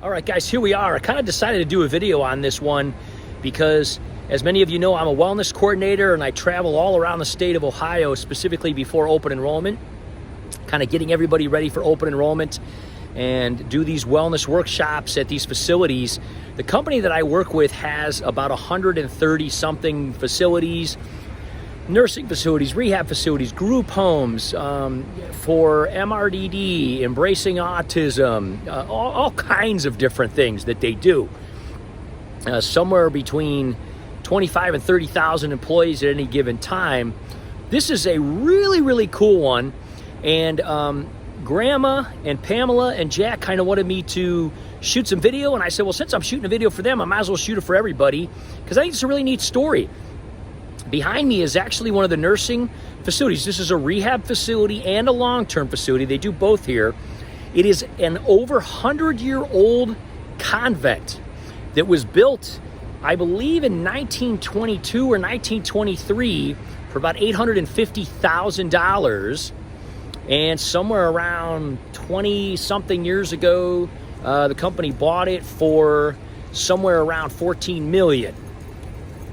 All right, guys, here we are. I kind of decided to do a video on this one because, as many of you know, I'm a wellness coordinator and I travel all around the state of Ohio, specifically before open enrollment, kind of getting everybody ready for open enrollment and do these wellness workshops at these facilities. The company that I work with has about 130-something facilities, nursing facilities, rehab facilities, group homes, for MRDD, embracing autism, all kinds of different things that they do. Somewhere between 25 and 30,000 employees at any given time. This is a really, really cool one. And Grandma and Pamela and Jack kind of wanted me to shoot some video. And I said, well, since I'm shooting a video for them, I might as well shoot it for everybody because I think it's a really neat story. Behind me is actually one of the nursing facilities. This is a rehab facility and a long-term facility. They do both here. It is an over 100-year-old convent that was built, I believe, in 1922 or 1923 for about $850,000. And somewhere around 20-something years ago, the company bought it for somewhere around $14 million.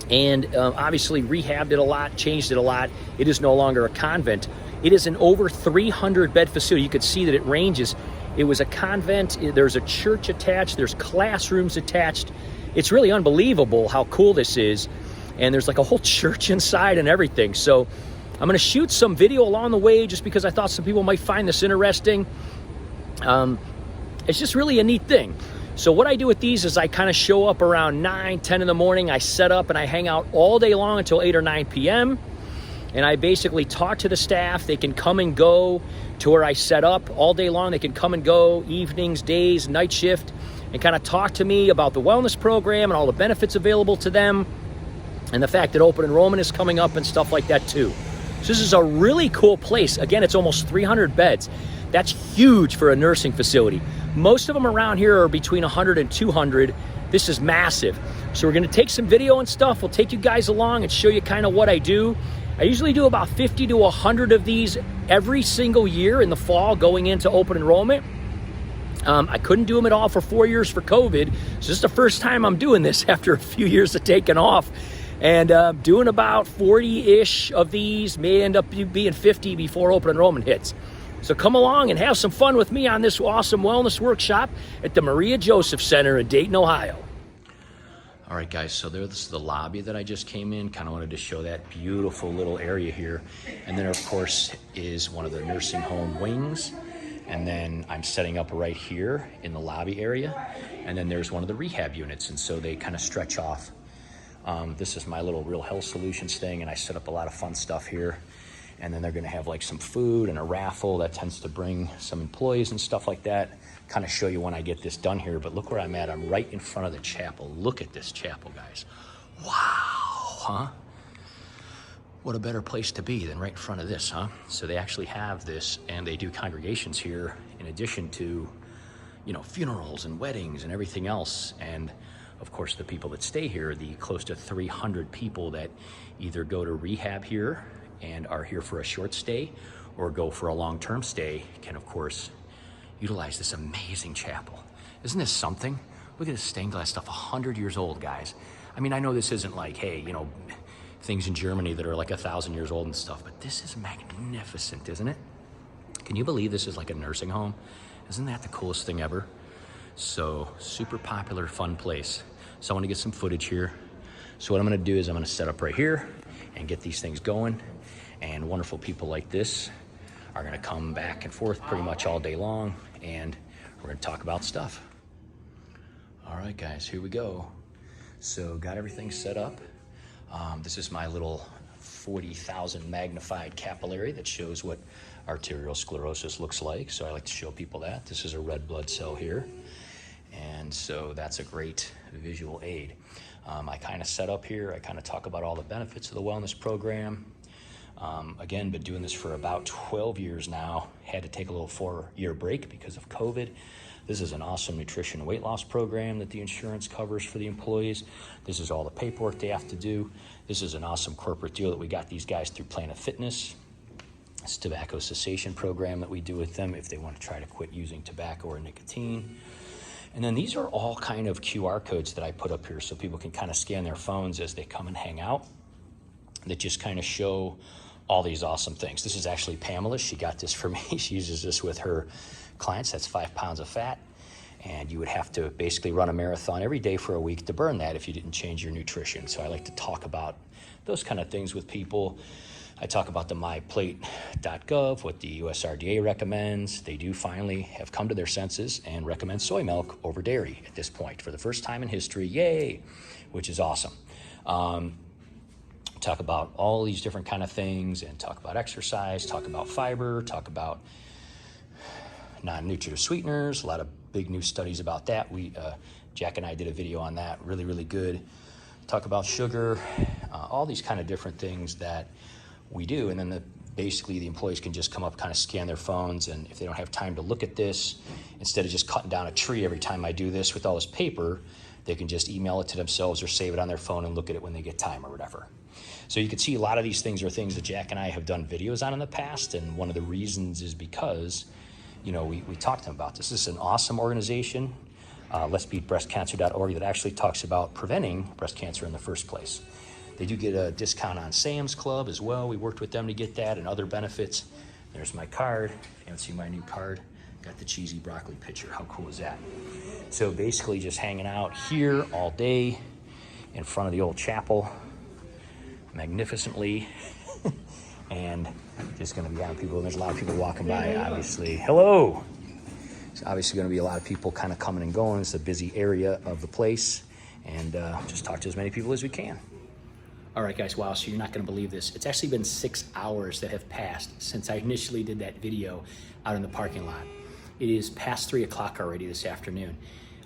And obviously rehabbed it a lot, changed it a lot. It is no longer a convent. It is an over 300-bed facility. You could see that it ranges. It was a convent. There's a church attached. There's classrooms attached. It's really unbelievable how cool this is. And there's like a whole church inside and everything. So I'm going to shoot some video along the way just because I thought some people might find this interesting. It's just really a neat thing. So what I do with these is I kind of show up around 9, 10 in the morning. I set up and I hang out all day long until 8 or 9 p.m. And I basically talk to the staff. They can come and go to where I set up all day long. They can come and go evenings, days, night shift, and kind of talk to me about the wellness program and all the benefits available to them and the fact that open enrollment is coming up and stuff like that too. So this is a really cool place. Again, it's almost 300 beds. That's huge for a nursing facility. Most of them around here are between 100 and 200. This is massive. So we're gonna take some video and stuff. We'll take you guys along and show you kind of what I do. I usually do about 50 to 100 of these every single year in the fall going into open enrollment. I couldn't do them at all for 4 years for COVID. So this is the first time I'm doing this after a few years of taking off. And doing about 40-ish of these, may end up being 50 before open enrollment hits. So come along and have some fun with me on this awesome wellness workshop at the Maria Joseph Center in Dayton, Ohio. All right, guys, so this is the lobby that I just came in. Kind of wanted to show that beautiful little area here. And then, of course, is one of the nursing home wings. And then I'm setting up right here in the lobby area. And then there's one of the rehab units. And so they kind of stretch off. This is my little Real Health Solutions thing, and I set up a lot of fun stuff here. And then they're gonna have like some food and a raffle that tends to bring some employees and stuff like that. Kind of show you when I get this done here, but look where I'm at. I'm right in front of the chapel. Look at this chapel, guys. Wow, huh? What a better place to be than right in front of this, huh? So they actually have this, and they do congregations here in addition to, you know, funerals and weddings and everything else. And of course, the people that stay here, the close to 300 people that either go to rehab here and are here for a short stay or go for a long-term stay, can of course utilize this amazing chapel. Isn't this something? Look at this stained glass stuff, 100 years old, guys. I mean, I know this isn't like, hey, you know, things in Germany that are like 1,000 years old and stuff, but this is magnificent, isn't it? Can you believe this is like a nursing home? Isn't that the coolest thing ever? So super popular, fun place. So I want to get some footage here. So what I'm going to do is I'm going to set up right here and get these things going. And wonderful people like this are going to come back and forth pretty much all day long. And we're going to talk about stuff. All right, guys, here we go. So got everything set up. This is my little 40,000 magnified capillary that shows what arterial sclerosis looks like. So I like to show people that. This is a red blood cell here. And so that's a great visual aid. I kind of set up here. I kind of talk about all the benefits of the wellness program. Again, been doing this for about 12 years now. Had to take a little 4-year break because of COVID. This is an awesome nutrition and weight loss program that the insurance covers for the employees. This is all the paperwork they have to do. This is an awesome corporate deal that we got these guys through Planet Fitness. It's a tobacco cessation program that we do with them if they want to try to quit using tobacco or nicotine. And then these are all kind of QR codes that I put up here so people can kind of scan their phones as they come and hang out, that just kind of show all these awesome things. This is actually Pamela. She got this for me. She uses this with her clients. That's 5 pounds of fat. And you would have to basically run a marathon every day for a week to burn that if you didn't change your nutrition. So I like to talk about those kind of things with people. I talk about the myplate.gov, what the USRDA recommends. They do finally have come to their senses and recommend soy milk over dairy at this point for the first time in history. Yay, which is awesome. Talk about all these different kind of things and talk about exercise, talk about fiber, talk about non-nutritive sweeteners, a lot of big new studies about that. Jack and I did a video on that, really, really good. Talk about sugar, all these kind of different things that we do. And then basically the employees can just come up, kind of scan their phones, and if they don't have time to look at this, instead of just cutting down a tree every time I do this with all this paper, they can just email it to themselves or save it on their phone and look at it when they get time or whatever. So you can see a lot of these things are things that Jack and I have done videos on in the past, and one of the reasons is because, you know, we talked to them about this. This is an awesome organization, letsbeatbreastcancer.org, that actually talks about preventing breast cancer in the first place. They do get a discount on Sam's Club as well. We worked with them to get that and other benefits. There's my card. If you haven't seen my new card, got the cheesy broccoli picture. How cool is that? So basically just hanging out here all day in front of the old chapel, magnificently, and just going to be having people. There's a lot of people walking by, obviously. Hello. There's obviously going to be a lot of people kind of coming and going. It's a busy area of the place, and just talk to as many people as we can. All right, guys, wow, so you're not going to believe this. It's actually been 6 hours that have passed since I initially did that video out in the parking lot. It is past 3 o'clock already this afternoon.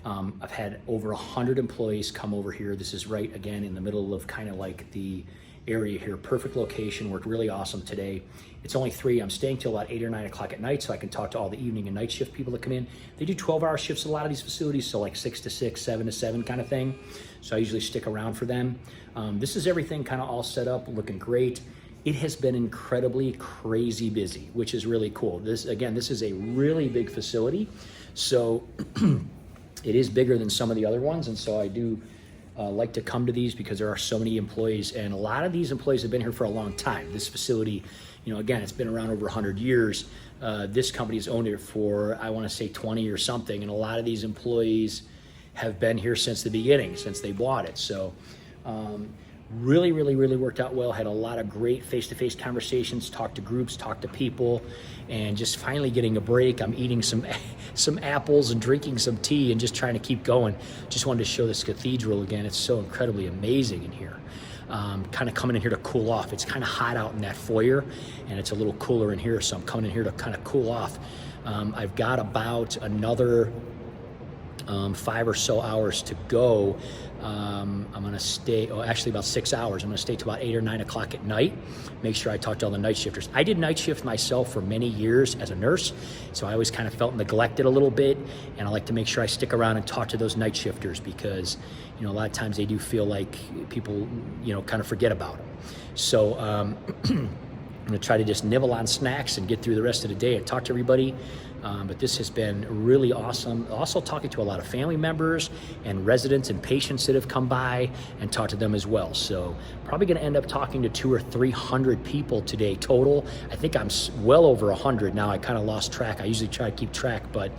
I've had over 100 employees come over here. This is right, again, in the middle of kind of like the area here. Perfect location, worked really awesome today. It's only 3. I'm staying till about 8 or 9 o'clock at night so I can talk to all the evening and night shift people that come in. They do 12-hour shifts at a lot of these facilities, so like 6 to 6, 7 to 7 kind of thing. So I usually stick around for them. This is everything kind of all set up, looking great. It has been incredibly crazy busy, which is really cool. This is a really big facility. So it is bigger than some of the other ones, and so I do like to come to these because there are so many employees, and a lot of these employees have been here for a long time. This facility, you know, again, it's been around over 100 years. This company's owned it for, I want to say 20 or something, and a lot of these employees have been here since the beginning, since they bought it. So really, really, really worked out well. Had a lot of great face-to-face conversations, talked to groups, talked to people, and just finally getting a break. I'm eating some apples and drinking some tea and just trying to keep going. Just wanted to show this cathedral again. It's so incredibly amazing in here. Kind of coming in here to cool off. It's kind of hot out in that foyer, and it's a little cooler in here, so I'm coming in here to kind of cool off. I've got about another 5 or so hours to go. I'm going to stay, actually about 6 hours. I'm going to stay till about 8 or 9 o'clock at night. Make sure I talk to all the night shifters. I did night shift myself for many years as a nurse, so I always kind of felt neglected a little bit, and I like to make sure I stick around and talk to those night shifters because, you know, a lot of times they do feel like people, you know, kind of forget about them. So I'm going to try to just nibble on snacks and get through the rest of the day and talk to everybody. But this has been really awesome. Also talking to a lot of family members and residents and patients that have come by and talked to them as well. So probably going to end up talking to 200 or 300 people today total. I think I'm well over 100 now. I kind of lost track. I usually try to keep track, but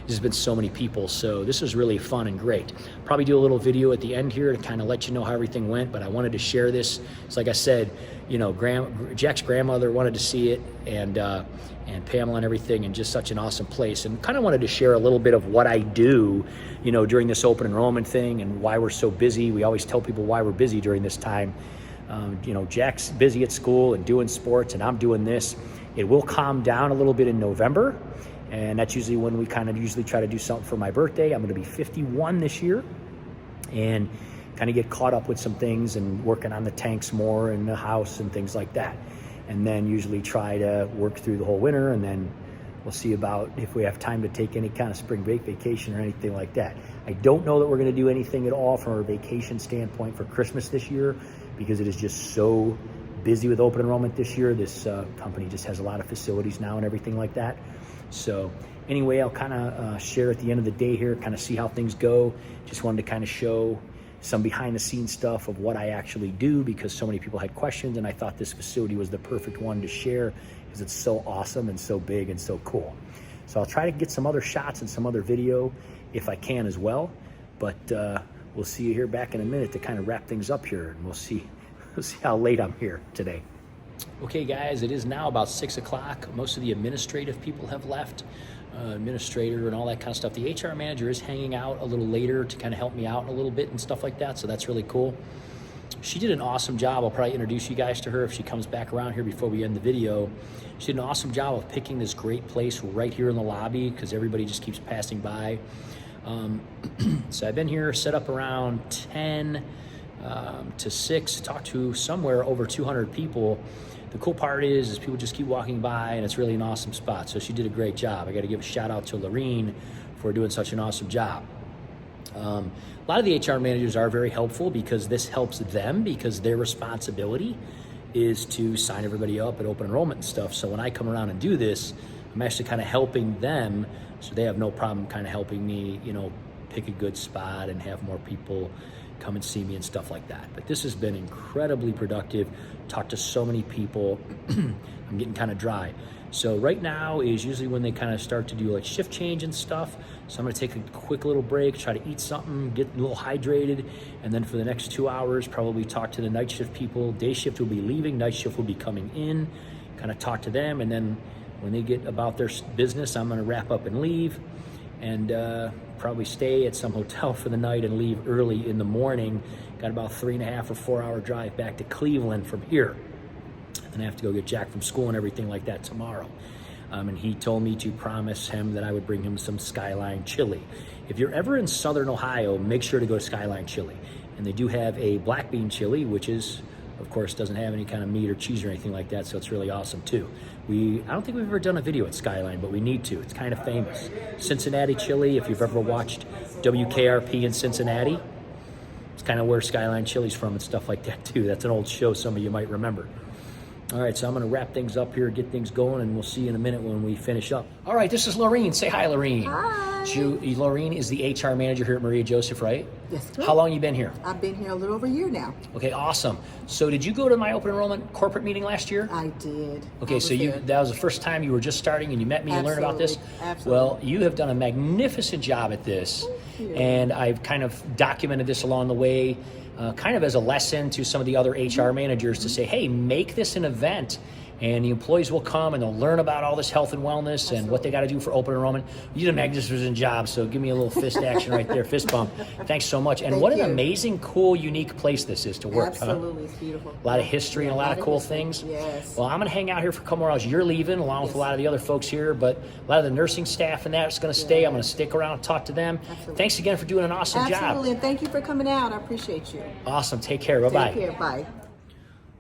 there's been so many people. So this is really fun and great. Probably do a little video at the end here to kind of let you know how everything went, but I wanted to share this. It's like I said, you know, Jack's grandmother wanted to see it, and Pamela and everything, and just such an awesome place. And kind of wanted to share a little bit of what I do, you know, during this open enrollment thing and why we're so busy. We always tell people why we're busy during this time. You know, Jack's busy at school and doing sports, and I'm doing this. It will calm down a little bit in November, and that's usually when we kind of usually try to do something for my birthday. I'm going to be 51 this year, and kind of get caught up with some things and working on the tanks more in the house and things like that. And then usually try to work through the whole winter, and then we'll see about if we have time to take any kind of spring break vacation or anything like that. I don't know that we're going to do anything at all from a vacation standpoint for Christmas this year because it is just so busy with open enrollment this year. This company just has a lot of facilities now and everything like that. So Anyway, I'll kind of share at the end of the day here, kind of see how things go. Just wanted to kind of show some behind the scenes stuff of what I actually do, because so many people had questions, and I thought this facility was the perfect one to share because it's so awesome and so big and so cool. So I'll try to get some other shots and some other video if I can as well. But we'll see you here back in a minute to kind of wrap things up here, and we'll see how late I'm here today. Okay guys, it is now about 6 o'clock. Most of the administrative people have left, administrator and all that kind of stuff. The HR manager is hanging out a little later to kind of help me out a little bit and stuff like that, so that's really cool. She did an awesome job. I'll probably introduce you guys to her if she comes back around here before we end the video. She did an awesome job of picking this great place right here in the lobby because everybody just keeps passing by. So I've been here set up around 10 to 6, talked to somewhere over 200 people. The cool part is people just keep walking by, and it's really an awesome spot. So she did a great job. I got to give a shout out to Lorene for doing such an awesome job. A lot of the HR managers are very helpful because this helps them, because their responsibility is to sign everybody up at open enrollment and stuff. So when I come around and do this, I'm actually kind of helping them, so they have no problem kind of helping me, you know, pick a good spot and have more people come and see me and stuff like that. But this has been incredibly productive. Talked to so many people. I'm getting kind of dry. So right now is usually when they kind of start to do like shift change and stuff. So I'm gonna take a quick little break, try to eat something, get a little hydrated, and then for the next 2 hours, probably talk to the night shift people. Day shift will be leaving, night shift will be coming in, kind of talk to them, and then when they get about their business, I'm gonna wrap up and leave, and probably stay at some hotel for the night and leave early in the morning. Got about 3.5 or 4 hour drive back to Cleveland from here. And I have to go get Jack from school and everything like that tomorrow. And he told me to promise him that I would bring him some Skyline chili. If you're ever in Southern Ohio, make sure to go to Skyline Chili. And they do have a black bean chili, which is, of course, doesn't have any kind of meat or cheese or anything like that, so it's really awesome too. I don't think we've ever done a video at Skyline, but we need to. It's kind of famous. Cincinnati chili, if you've ever watched WKRP in Cincinnati, it's kind of where Skyline Chili's from and stuff like that too. That's an old show some of you might remember. All right, so I'm gonna wrap things up here, get things going, and we'll see you in a minute when we finish up. All right, this is Lorene. Say hi, Lorene. Hi. Lorene is the HR manager here at Maria Joseph, right? Yes, sir. How long you been here? I've been here a little over a year now. Okay, awesome. So did you go to my open enrollment corporate meeting last year? I did. Okay, so that was the first time you were just starting and you met me and learned about this? Absolutely. Well, you have done a magnificent job at this. Thank you. And I've kind of documented this along the way, kind of as a lesson to some of the other HR managers to say, hey, make this an event. And the employees will come and they'll learn about all this health and wellness and what they got to do for open enrollment. You did a magnificent job, so give me a little fist action right there, fist bump. Thanks so much. And what an amazing, cool, unique place this is to work. Absolutely, it's beautiful. A lot of history and a lot of cool things. Yes. Well, I'm going to hang out here for a couple more hours. You're leaving along with a lot of the other folks here, but a lot of the nursing staff and that is going to stay. I'm going to stick around and talk to them. Absolutely. Thanks again for doing an awesome job. Absolutely, and thank you for coming out. I appreciate you. Awesome. Take care. Bye-bye. Take care. Bye.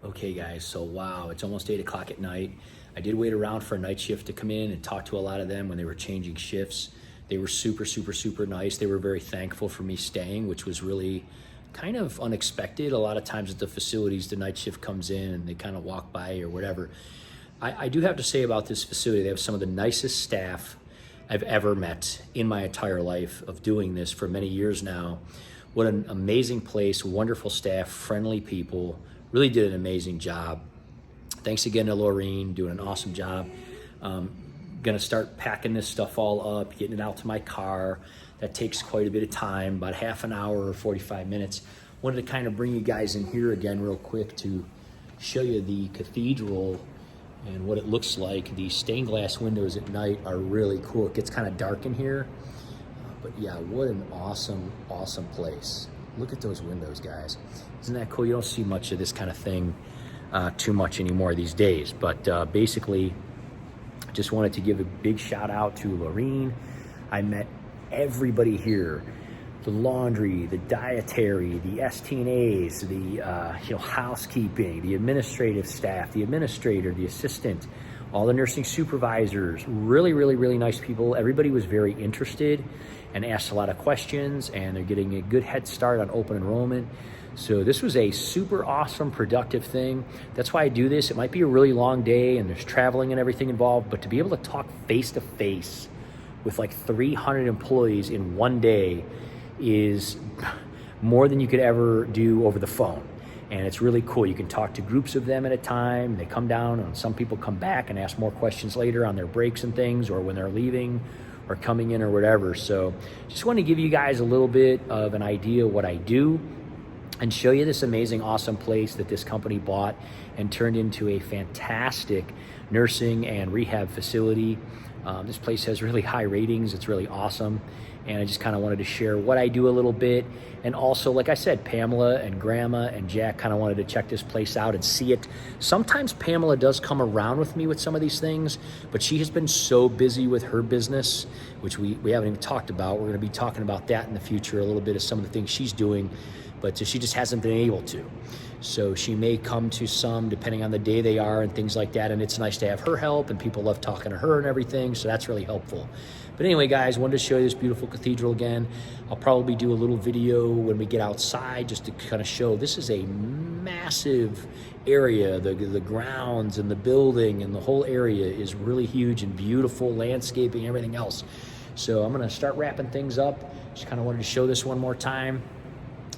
Okay, guys, so wow, it's almost 8 o'clock at night. I did wait around for a night shift to come in and talk to a lot of them when they were changing shifts. They were super, super, super nice. They were very thankful for me staying, which was really kind of unexpected. A lot of times at the facilities, the night shift comes in and they kind of walk by or whatever. I do have to say about this facility, they have some of the nicest staff I've ever met in my entire life of doing this for many years now. What an amazing place, wonderful staff, friendly people, really did an amazing job. Thanks again to Lorene, doing an awesome job. Gonna start packing this stuff all up, getting it out to my car. That takes quite a bit of time, about half an hour or 45 minutes. Wanted to kind of bring you guys in here again real quick to show you the cathedral and what it looks like. The stained glass windows at night are really cool. It gets kind of dark in here, but yeah, what an awesome, awesome place. Look at those windows, guys. Isn't that cool? You don't see much of this kind of thing too much anymore these days, but basically just wanted to give a big shout out to Lorene. I met everybody here, the laundry, the dietary, the STNAs, the housekeeping, the administrative staff, the administrator, the assistant, all the nursing supervisors, really, really, really nice people. Everybody was very interested and asked a lot of questions, and they're getting a good head start on open enrollment. So this was a super awesome, productive thing. That's why I do this. It might be a really long day and there's traveling and everything involved, but to be able to talk face to face with like 300 employees in one day is more than you could ever do over the phone. And it's really cool. You can talk to groups of them at a time. They come down, and some people come back and ask more questions later on their breaks and things, or when they're leaving or coming in or whatever. So just want to give you guys a little bit of an idea of what I do and show you this amazing, awesome place that this company bought and turned into a fantastic nursing and rehab facility. This place has really high ratings. It's really awesome. And I just kind of wanted to share what I do a little bit. And also, like I said, Pamela and Grandma and Jack kind of wanted to check this place out and see it. Sometimes Pamela does come around with me with some of these things, but she has been so busy with her business, which we haven't even talked about. We're going to be talking about that in the future, a little bit of some of the things she's doing, but she just hasn't been able to. So she may come to some depending on the day they are and things like that. And it's nice to have her help, and people love talking to her and everything. So that's really helpful. But anyway, guys, wanted to show you this beautiful cathedral again. I'll probably do a little video when we get outside just to kind of show this is a massive area. The grounds and the building and the whole area is really huge and beautiful, landscaping, everything else. So I'm going to start wrapping things up. Just kind of wanted to show this one more time.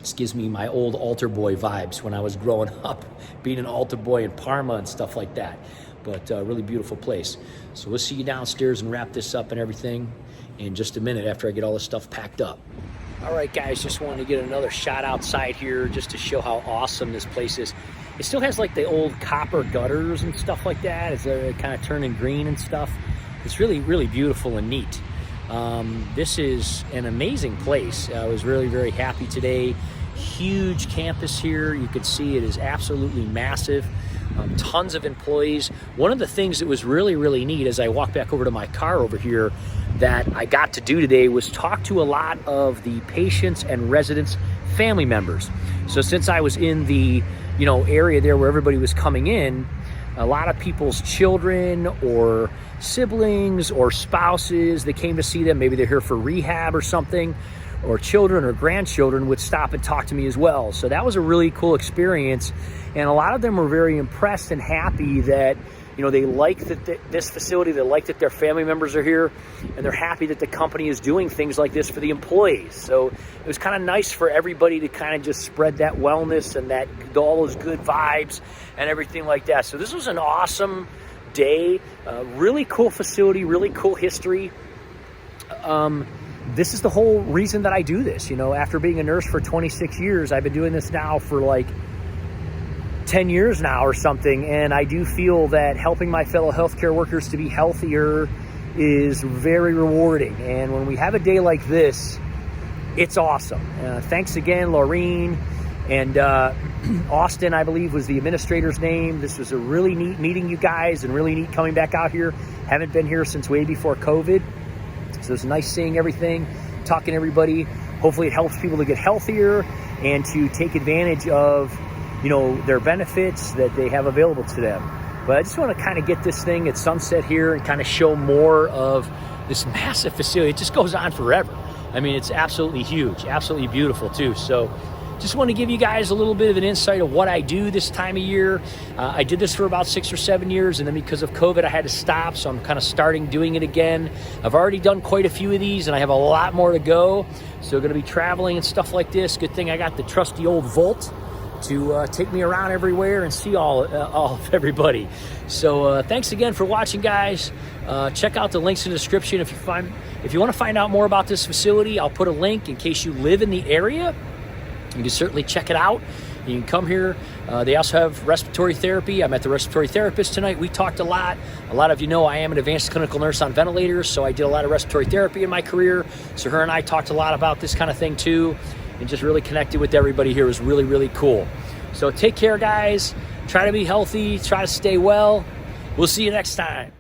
This gives me my old altar boy vibes when I was growing up, being an altar boy in Parma and stuff like that. But really beautiful place. So we'll see you downstairs and wrap this up and everything in just a minute after I get all this stuff packed up. All right, guys, just wanted to get another shot outside here just to show how awesome this place is. It still has like the old copper gutters and stuff like that. It's kind of turning green and stuff. It's really, really beautiful and neat. This is an amazing place. I was really, very happy today. Huge campus here. You can see it is absolutely massive. Tons of employees. One of the things that was really, really neat as I walked back over to my car over here that I got to do today was talk to a lot of the patients and residents' family members. So since I was in the area there where everybody was coming in, a lot of people's children or siblings or spouses that came to see them, maybe they're here for rehab or something, or children or grandchildren would stop and talk to me as well. So that was a really cool experience. And a lot of them were very impressed and happy that, they like that this facility, they like that their family members are here, and they're happy that the company is doing things like this for the employees. So it was kind of nice for everybody to kind of just spread that wellness and that all those good vibes and everything like that. So this was an awesome day, really cool facility, really cool history. This is the whole reason that I do this. After being a nurse for 26 years, I've been doing this now for like 10 years now or something, and I do feel that helping my fellow healthcare workers to be healthier is very rewarding. And when we have a day like this, it's awesome. Thanks again, Laureen. And Austin, I believe, was the administrator's name. This was a really neat meeting you guys, and really neat coming back out here. Haven't been here since way before COVID. So it's nice seeing everything, talking to everybody. Hopefully it helps people to get healthier and to take advantage of their benefits that they have available to them. But I just want to kind of get this thing at sunset here and kind of show more of this massive facility. It just goes on forever. I mean, it's absolutely huge, absolutely beautiful too. So just want to give you guys a little bit of an insight of what I do this time of year. I did this for about 6 or 7 years, and then because of COVID, I had to stop. So I'm kind of starting doing it again. I've already done quite a few of these, and I have a lot more to go. So going to be traveling and stuff like this. Good thing I got the trusty old Volt to take me around everywhere and see all of everybody. So thanks again for watching, guys. Check out the links in the description if you want to find out more about this facility. I'll put a link in case you live in the area. You can certainly check it out. You can come here. They also have respiratory therapy. I met the respiratory therapist tonight. We talked a lot. A lot of you know I am an advanced clinical nurse on ventilators, so I did a lot of respiratory therapy in my career. So her and I talked a lot about this kind of thing too, and just really connected with everybody here. It was really, really cool. So take care, guys. Try to be healthy. Try to stay well. We'll see you next time.